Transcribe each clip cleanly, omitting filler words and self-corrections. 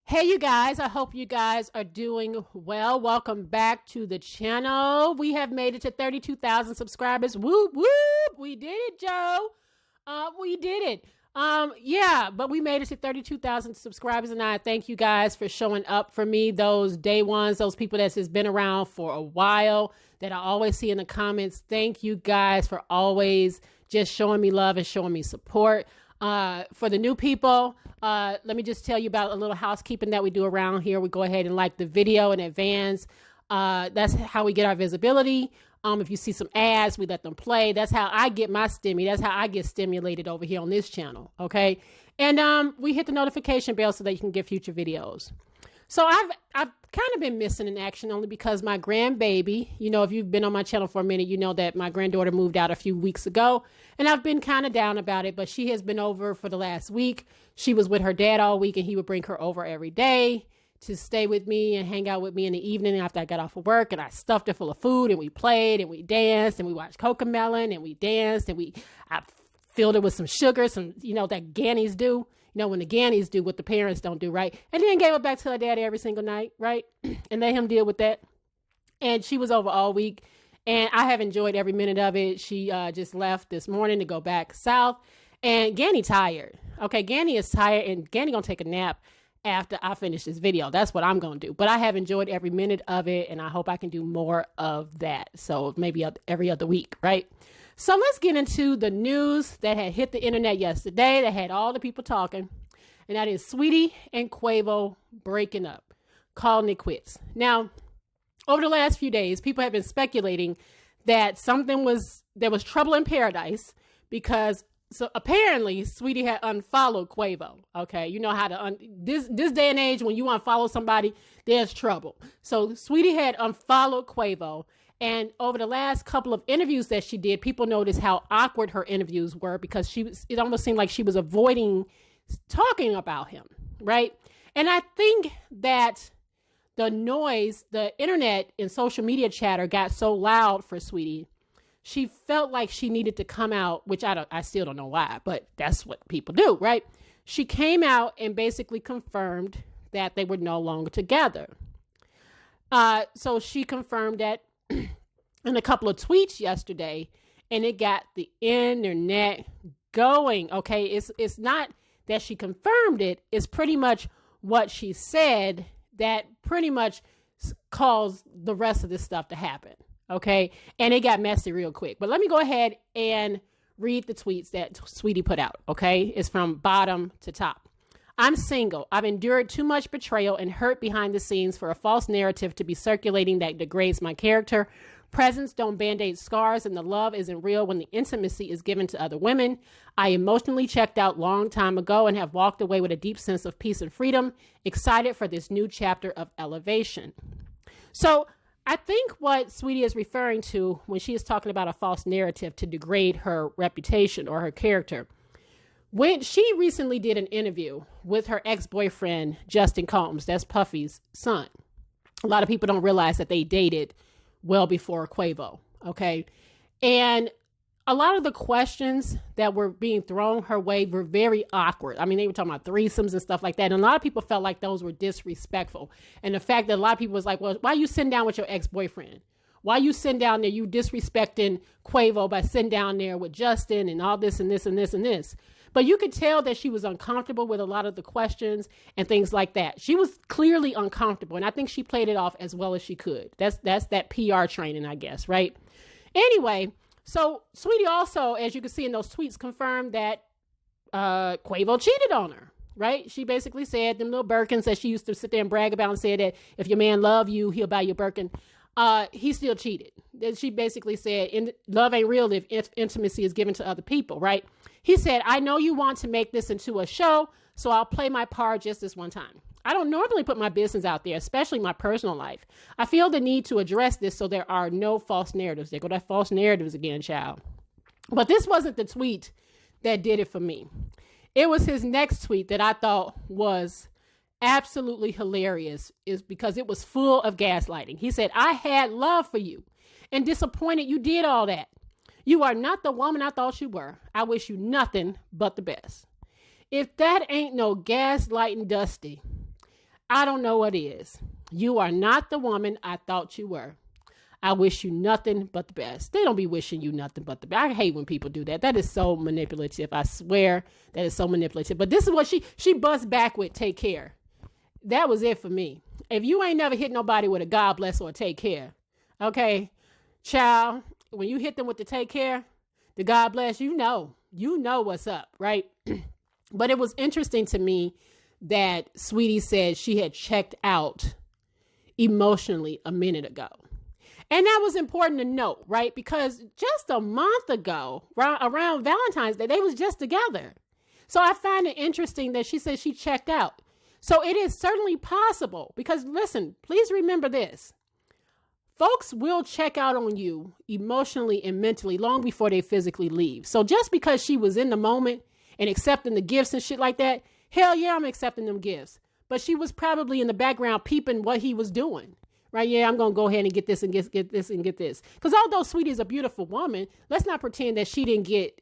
Hey, you guys, I hope you guys are doing well. Welcome back to the channel. We have made it to 32,000 subscribers. Whoop, whoop. We did it, Joe. We did it. Yeah, but we made it to 32,000 subscribers, and I thank you guys for showing up for me. Those day ones, those people that has been around for a while that I always see in the comments. Thank you guys for always just showing me love and showing me support. For the new people, let me just tell you about a little housekeeping that we do around here. We go ahead and like the video in advance. That's how we get our visibility. If you see some ads, we let them play. That's how I get my stimmy. That's how I get stimulated over here on this channel. Okay. And, we hit the notification bell so that you can get future videos. So I've kind of been missing in action only because my grandbaby, you know, if you've been on my channel for a minute, you know that my granddaughter moved out a few weeks ago, and I've been kind of down about it, but she has been over for the last week. She was with her dad all week, and he would bring her over every day to stay with me and hang out with me in the evening after I got off of work, and I stuffed her full of food, and we played, and we danced, and we watched Cocomelon, and we danced, and I filled her with some sugar, some, you know, that Gannies do. You know, when the Gannies do what the parents don't do, right? And then gave her back to her daddy every single night, right? And let him deal with that. And she was over all week, and I have enjoyed every minute of it. She just left this morning to go back south, and Ganny tired. Okay, Ganny is tired, and Ganny gonna take a nap after I finish this video. That's what I'm gonna do. But I have enjoyed every minute of it, and I hope I can do more of that. So maybe every other week, right? So let's get into the news that had hit the internet yesterday that had all the people talking. And that is Saweetie and Quavo breaking up, calling it quits. Now, over the last few days, people have been speculating that there was trouble in paradise because so apparently Saweetie had unfollowed Quavo. Okay, you know how to this day and age when you unfollow somebody, there's trouble. So Saweetie had unfollowed Quavo. And over the last couple of interviews that she did, people noticed how awkward her interviews were because it almost seemed like she was avoiding talking about him, right? And I think that the noise, the internet and social media chatter got so loud for Saweetie, she felt like she needed to come out, which I still don't know why, but that's what people do, right? She came out and basically confirmed that they were no longer together. So she confirmed that in a couple of tweets yesterday, and it got the internet going. Okay, it's not that she confirmed it, it's pretty much what she said that pretty much caused the rest of this stuff to happen. Okay, and it got messy real quick. But let me go ahead and read the tweets that Saweetie put out. Okay, it's from bottom to top. I'm single. I've endured too much betrayal and hurt behind the scenes for a false narrative to be circulating that degrades my character. Presents don't band-aid scars, and the love isn't real when the intimacy is given to other women. I emotionally checked out long time ago and have walked away with a deep sense of peace and freedom, excited for this new chapter of elevation. So I think what Saweetie is referring to when she is talking about a false narrative to degrade her reputation or her character, when she recently did an interview with her ex-boyfriend, Justin Combs, that's Puffy's son. A lot of people don't realize that they dated well before Quavo, okay? And a lot of the questions that were being thrown her way were very awkward. I mean, they were talking about threesomes and stuff like that. And a lot of people felt like those were disrespectful. And the fact that a lot of people was like, well, why are you sitting down with your ex-boyfriend? Why are you sitting down there? You disrespecting Quavo by sitting down there with Justin and all this and this and this and this. But you could tell that she was uncomfortable with a lot of the questions and things like that. She was clearly uncomfortable, and I think she played it off as well as she could. That's that PR training, I guess, right? Anyway, so Saweetie also, as you can see in those tweets, confirmed that Quavo cheated on her, right? She basically said them little Birkins that she used to sit there and brag about and said that if your man love you, he'll buy you a Birkin. He still cheated. She basically said, love ain't real if intimacy is given to other people, right? He said, I know you want to make this into a show, so I'll play my part just this one time. I don't normally put my business out there, especially my personal life. I feel the need to address this so there are no false narratives. There go that false narratives again, child. But this wasn't the tweet that did it for me. It was his next tweet that I thought was absolutely hilarious, is because it was full of gaslighting. He said, I had love for you and disappointed you did all that. You are not the woman I thought you were. I wish you nothing but the best. If that ain't no gaslighting, Dusty, I don't know what is. You are not the woman I thought you were. I wish you nothing but the best. They don't be wishing you nothing but the best. I hate when people do that. That is so manipulative. I swear that is so manipulative. But this is what she busts back with, take care. That was it for me. If you ain't never hit nobody with a God bless or a take care, okay, child, when you hit them with the take care, the God bless, you know what's up, right? But it was interesting to me that Saweetie said she had checked out emotionally a minute ago. And that was important to note, right? Because just a month ago, around Valentine's Day, they was just together. So I find it interesting that she said she checked out. So it is certainly possible because, listen, please remember this. Folks will check out on you emotionally and mentally long before they physically leave. So just because she was in the moment and accepting the gifts and shit like that, hell yeah, I'm accepting them gifts. But she was probably in the background peeping what he was doing. Right? Yeah, I'm going to go ahead and get this and get this and get this. Because although Saweetie is a beautiful woman, let's not pretend that she didn't get,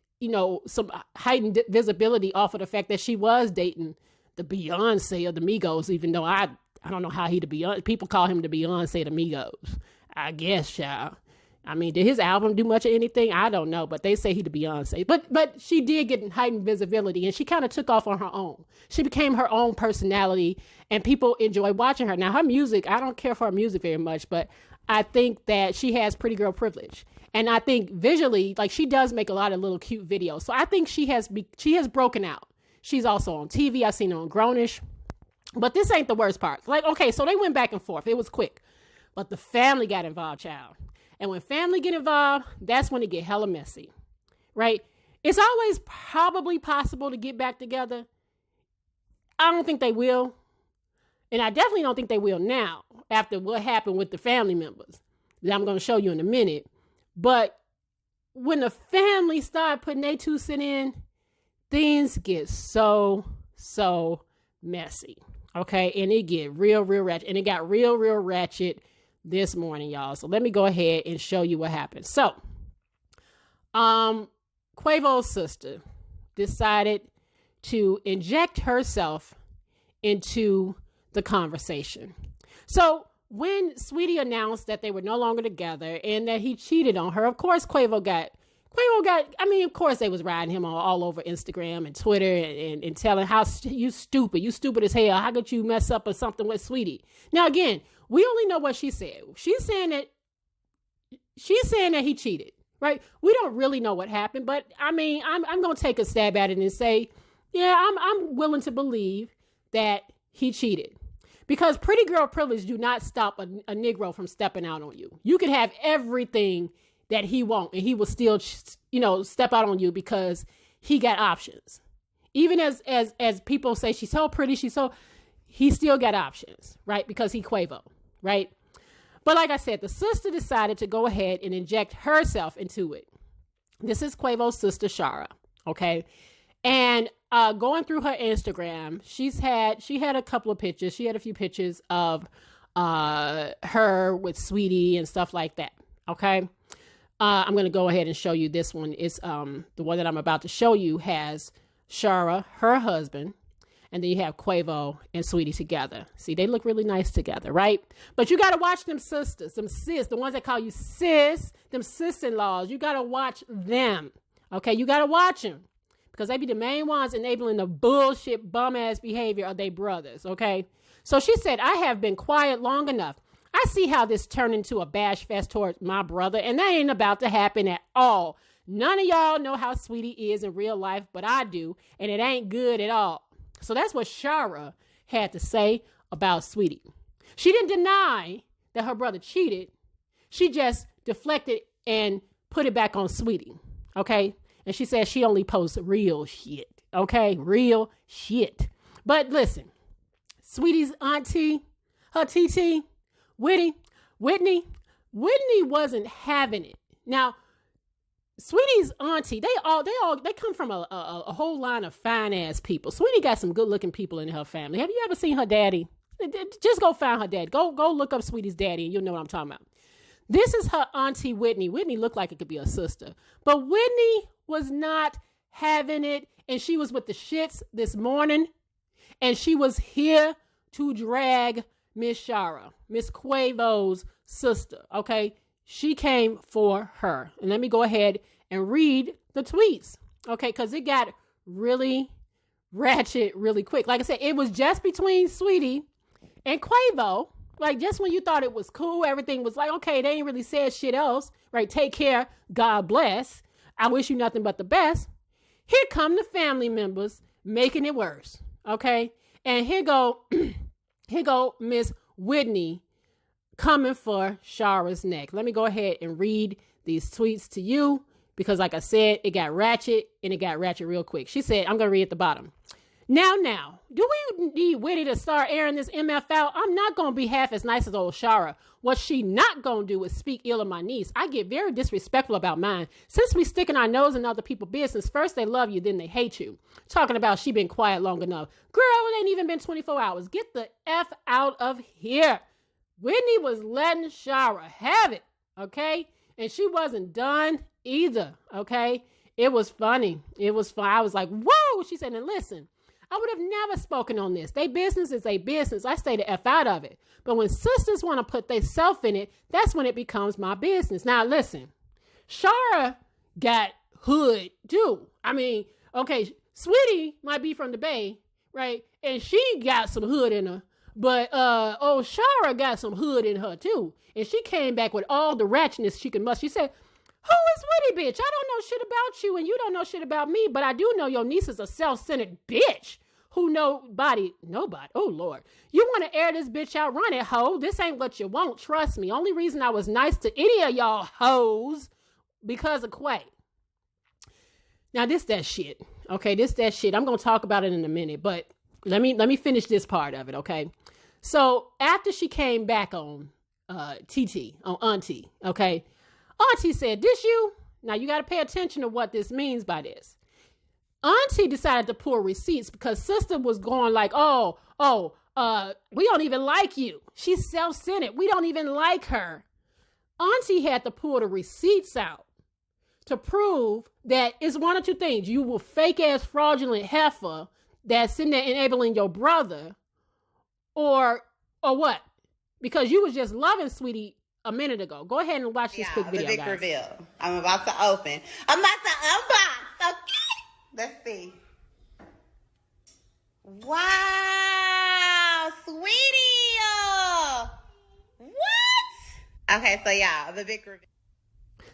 some heightened visibility off of the fact that she was dating the Beyonce of the Migos, even though I don't know how he the Beyonce. People call him the Beyonce of the Migos. I guess, child. I mean, did his album do much of anything? I don't know, but they say he the Beyonce. But she did get heightened visibility, and she kind of took off on her own. She became her own personality, and people enjoy watching her. Now, her music, I don't care for her music very much, but I think that she has pretty girl privilege. And I think visually, like, she does make a lot of little cute videos. So I think she has broken out. She's also on TV. I've seen her on Grownish. But this ain't the worst part. Like, okay, so they went back and forth. It was quick. But the family got involved, child. And when family get involved, that's when it get hella messy, right? It's always probably possible to get back together. I don't think they will. And I definitely don't think they will now after what happened with the family members that I'm going to show you in a minute. But when the family start putting their 2 cents in, things get so messy, okay? And it get real ratchet. And it got real ratchet this morning, y'all. So let me go ahead and show you what happened. So, Quavo's sister decided to inject herself into the conversation. So when Saweetie announced that they were no longer together and that he cheated on her, of course, Quavo got, of course they was riding him all over Instagram and Twitter and telling how you stupid as hell. How could you mess up or something with Saweetie? Now, again, we only know what she said. She's saying that he cheated, right? We don't really know what happened, but I mean, I'm going to take a stab at it and say, yeah, I'm willing to believe that he cheated. Because pretty girl privilege do not stop a Negro from stepping out on you. You can have everything that he wants, and he will still, step out on you because he got options. Even as people say she's so pretty, he still got options, right? Because he Quavo, right? But like I said, the sister decided to go ahead and inject herself into it. This is Quavo's sister, Shara, okay? And going through her Instagram, she had a couple of pictures. She had a few pictures of her with Saweetie and stuff like that, okay? I'm going to go ahead and show you this one. It's the one that I'm about to show you has Shara, her husband, and then you have Quavo and Saweetie together. See, they look really nice together, right? But you got to watch them sisters, them sis, the ones that call you sis, them sis-in-laws. You got to watch them, okay? You got to watch them because they be the main ones enabling the bullshit bum-ass behavior of their brothers, okay? So she said, I have been quiet long enough. I see how this turned into a bash fest towards my brother, and that ain't about to happen at all. None of y'all know how Saweetie is in real life, but I do, and it ain't good at all. So that's what Shara had to say about Saweetie. She didn't deny that her brother cheated. She just deflected and put it back on Saweetie, okay? And she said she only posts real shit, okay? Real shit. But listen, Saweetie's auntie, her TT, Whitney wasn't having it. Now, Saweetie's auntie, they come from a whole line of fine ass people. Saweetie got some good looking people in her family. Have you ever seen her daddy? Just go find her dad. Go look up Saweetie's daddy and you'll know what I'm talking about. This is her auntie Whitney. Whitney looked like it could be a sister, but Whitney was not having it, and she was with the shits this morning, and she was here to drag Miss Shara, Miss Quavo's sister, okay? She came for her. And let me go ahead and read the tweets, okay? Because it got really ratchet really quick. Like I said, it was just between Saweetie and Quavo. Like, just when you thought it was cool, everything was like, okay, they ain't really said shit else, right? Take care. God bless. I wish you nothing but the best. Here come the family members making it worse, okay? And here go Miss Whitney coming for Shara's neck. Let me go ahead and read these tweets to you because, like I said, it got ratchet and it got ratchet real quick. She said, I'm going to read at the bottom. Now, do we need Whitney to start airing this MF out? I'm not going to be half as nice as old Shara. What she not going to do is speak ill of my niece. I get very disrespectful about mine. Since we sticking our nose in other people's business, first they love you, then they hate you. Talking about she been quiet long enough. Girl, it ain't even been 24 hours. Get the F out of here. Whitney was letting Shara have it, okay? And she wasn't done either, okay? It was funny. It was fun. I was like, whoa. She said, and listen, I would have never spoken on this. They business is a business. I stay the F out of it. But when sisters want to put they self in it, that's when it becomes my business. Now, listen, Shara got hood too. I mean, okay, Saweetie might be from the Bay, right? And she got some hood in her. But old Shara got some hood in her too. And she came back with all the ratchetness she could muster. She said, who is Whitney, bitch? I don't know shit about you and you don't know shit about me, but I do know your niece is a self-centered bitch who nobody, oh Lord. You want to air this bitch out, run it, hoe. This ain't what you want, trust me. Only reason I was nice to any of y'all hoes because of Quay. Now this that shit, okay? This that shit. I'm going to talk about it in a minute, but let me finish this part of it, okay? So after she came back on TT, on Auntie, okay? Auntie said, this you? Now you got to pay attention to what this means by this. Auntie decided to pull receipts because sister was going like, we don't even like you. She's self-centered. We don't even like her. Auntie had to pull the receipts out to prove that it's one or two things. You were fake ass fraudulent heifer that's sitting there enabling your brother or what? Because you was just loving Saweetie a minute ago. Go ahead and watch this quick video, the big guys. reveal. I'm about to open. I'm about to unbox. Okay. Let's see. Wow, Saweetie. What? Okay, so yeah, the big reveal.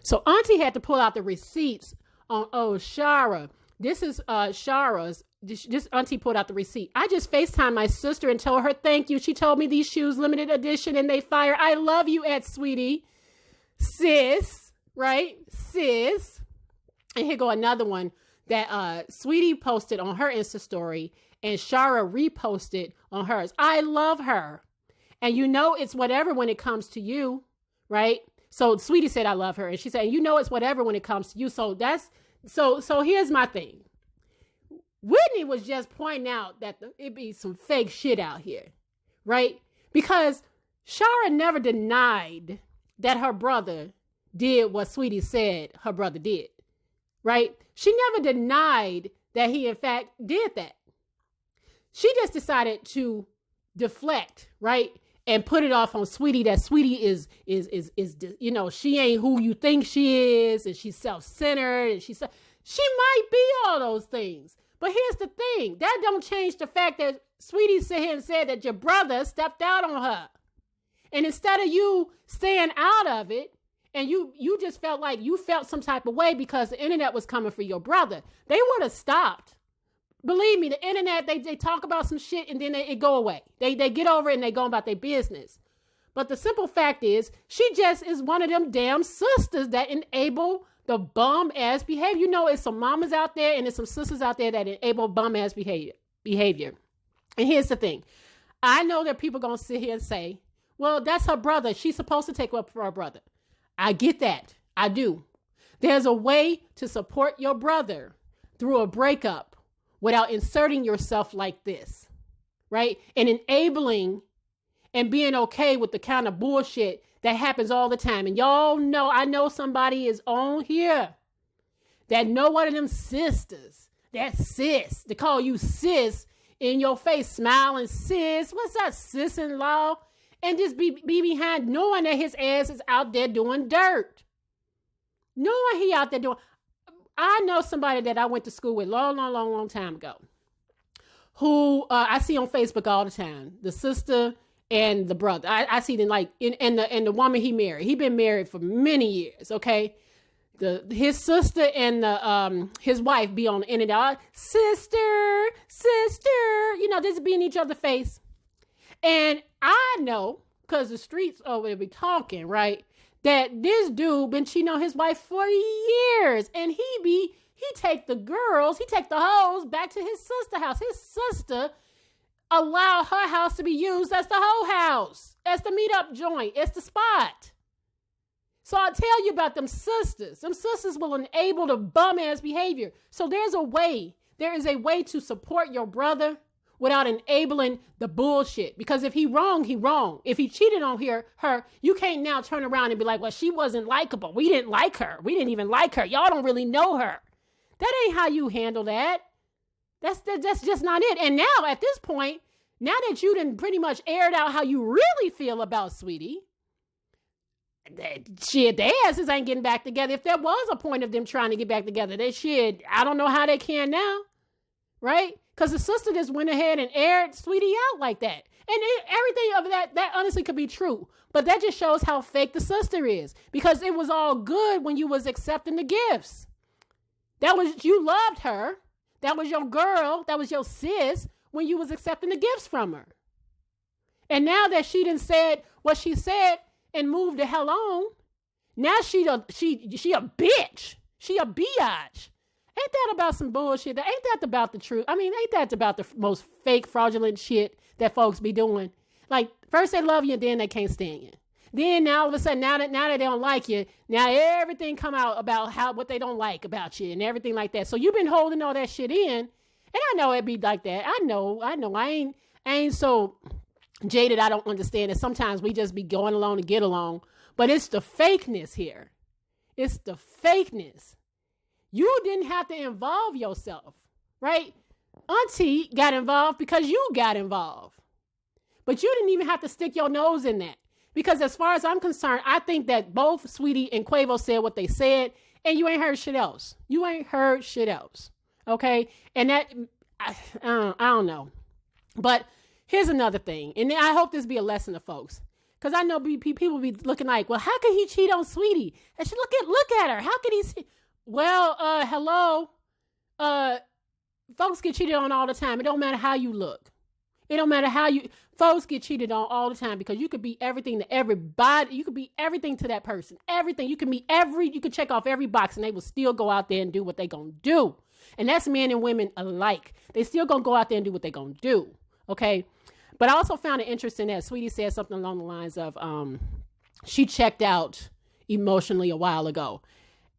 So Auntie had to pull out the receipts on Shara. This is Shara's. This Auntie pulled out the receipt. I just FaceTimed my sister and told her thank you. She told me these shoes limited edition and they fire. I love you, Saweetie. Sis, right? Sis. And here go another one that Saweetie posted on her Insta story and Shara reposted on hers. I love her. And you know it's whatever when it comes to you, right? So Saweetie said I love her. And she said, you know it's whatever when it comes to you. So so here's my thing. Whitney was just pointing out that it be some fake shit out here, right? Because Shara never denied that her brother did what Saweetie said her brother did, right? She never denied that he, in fact, did that. She just decided to deflect, right? And put it off on Saweetie that Saweetie is you know, she ain't who you think she is, and she's self-centered, and she might be all those things. But here's the thing. That don't change the fact that Saweetie sat here and said that your brother stepped out on her. And instead of you staying out of it, and you just felt like you felt some type of way because the internet was coming for your brother, they would have stopped. Believe me, the internet, they talk about some shit and then it go away. They get over it and they go about their business. But the simple fact is, she just is one of them damn sisters that enable the bum-ass behavior. You know, it's some mamas out there and there's some sisters out there that enable bum-ass behavior. And here's the thing. I know that people going to sit here and say, well, that's her brother. She's supposed to take up for her brother. I get that. I do. There's a way to support your brother through a breakup without inserting yourself like this, right? And enabling and being okay with the kind of bullshit that happens all the time. And y'all know, I know somebody is on here that know one of them sisters, that sis, to call you sis in your face, smiling, sis. What's up, sis-in-law? And just be behind, knowing that his ass is out there doing dirt. Knowing he out there doing. I know somebody that I went to school with long time ago, who I see on Facebook all the time. The sister and the brother. I see them like and the woman he married. He been married for many years. Okay, his sister and his wife be on the internet. Sister, you know, just be in each other's face. And I know, because the streets over there be talking, right, that this dude been cheating on his wife for years. And he take the hoes back to his sister's house. His sister allowed her house to be used as the whole house, as the meet-up joint, as the spot. So I'll tell you about them sisters. Them sisters will enable the bum-ass behavior. So there is a way to support your brother without enabling the bullshit. Because if he wrong, he wrong. If he cheated on her, you can't now turn around and be like, well, she wasn't likable. We didn't like her. We didn't even like her. Y'all don't really know her. That ain't how you handle that. That's just not it. And now at this point, now that you done pretty much aired out how you really feel about Saweetie, shit, their asses ain't getting back together. If there was a point of them trying to get back together, I don't know how they can now. Right? Because the sister just went ahead and aired Saweetie out like that. And everything of that honestly could be true. But that just shows how fake the sister is. Because it was all good when you was accepting the gifts. You loved her. That was your girl. That was your sis when you was accepting the gifts from her. And now that she done said what she said and moved the hell on, now she a bitch. She a biatch. Ain't that about some bullshit? Ain't that about the truth? I mean, ain't that about the most fake, fraudulent shit that folks be doing? Like, first they love you, then they can't stand you. Then now all of a sudden, now that they don't like you, now everything come out about what they don't like about you and everything like that. So you've been holding all that shit in, and I know it be like that. I know. I ain't so jaded. I don't understand it. Sometimes we just be going along to get along, but it's the fakeness here. It's the fakeness. You didn't have to involve yourself, right? Auntie got involved because you got involved. But you didn't even have to stick your nose in that. Because as far as I'm concerned, I think that both Saweetie and Quavo said what they said, and you ain't heard shit else. You ain't heard shit else, okay? And that, I don't know. But here's another thing, and I hope this be a lesson to folks. Because I know people be looking like, well, how could he cheat on Saweetie? And she look at her. How could he... Well, hello. Folks get cheated on all the time. It don't matter how you look. It don't matter how folks get cheated on all the time, because you could be everything to everybody. You could be everything to that person. Everything. You could check off every box and they will still go out there and do what they gonna do. And that's men and women alike. They still gonna go out there and do what they gonna do. Okay. But I also found it interesting that Saweetie said something along the lines of, she checked out emotionally a while ago.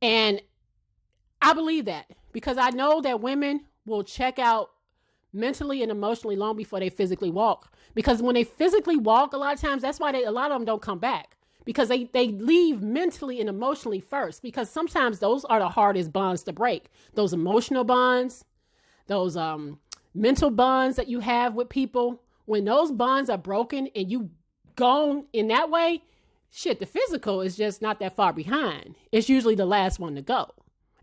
And I believe that, because I know that women will check out mentally and emotionally long before they physically walk. Because when they physically walk, a lot of times, that's why a lot of them don't come back. Because they leave mentally and emotionally first. Because sometimes those are the hardest bonds to break. Those emotional bonds, those mental bonds that you have with people. When those bonds are broken and you gone in that way, shit, the physical is just not that far behind. It's usually the last one to go.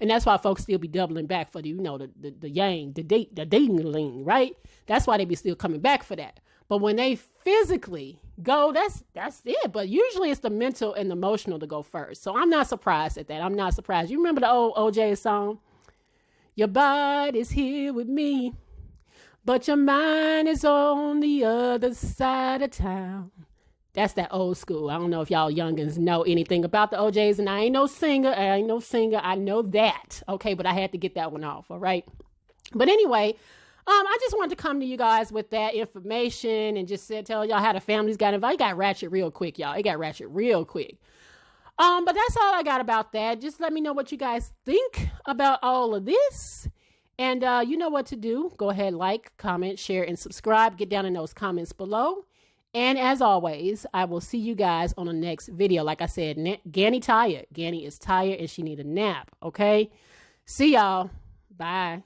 And that's why folks still be doubling back for the yang, the ding-a-ling, right? That's why they be still coming back for that. But when they physically go, that's it. But usually it's the mental and the emotional to go first. So I'm not surprised at that. I'm not surprised. You remember the old OJ song? Your body's here with me, but your mind is on the other side of town. That's that old school. I don't know if y'all youngins know anything about the OJs, and I ain't no singer. I know that. Okay, but I had to get that one off. All right. But anyway, I just wanted to come to you guys with that information and just tell y'all how the families got involved. It got ratchet real quick, y'all. It got ratchet real quick. But that's all I got about that. Just let me know what you guys think about all of this. And you know what to do. Go ahead, like, comment, share, and subscribe. Get down in those comments below. And as always, I will see you guys on the next video. Like I said, Ganny tired. Ganny is tired and she need a nap. Okay. See y'all. Bye.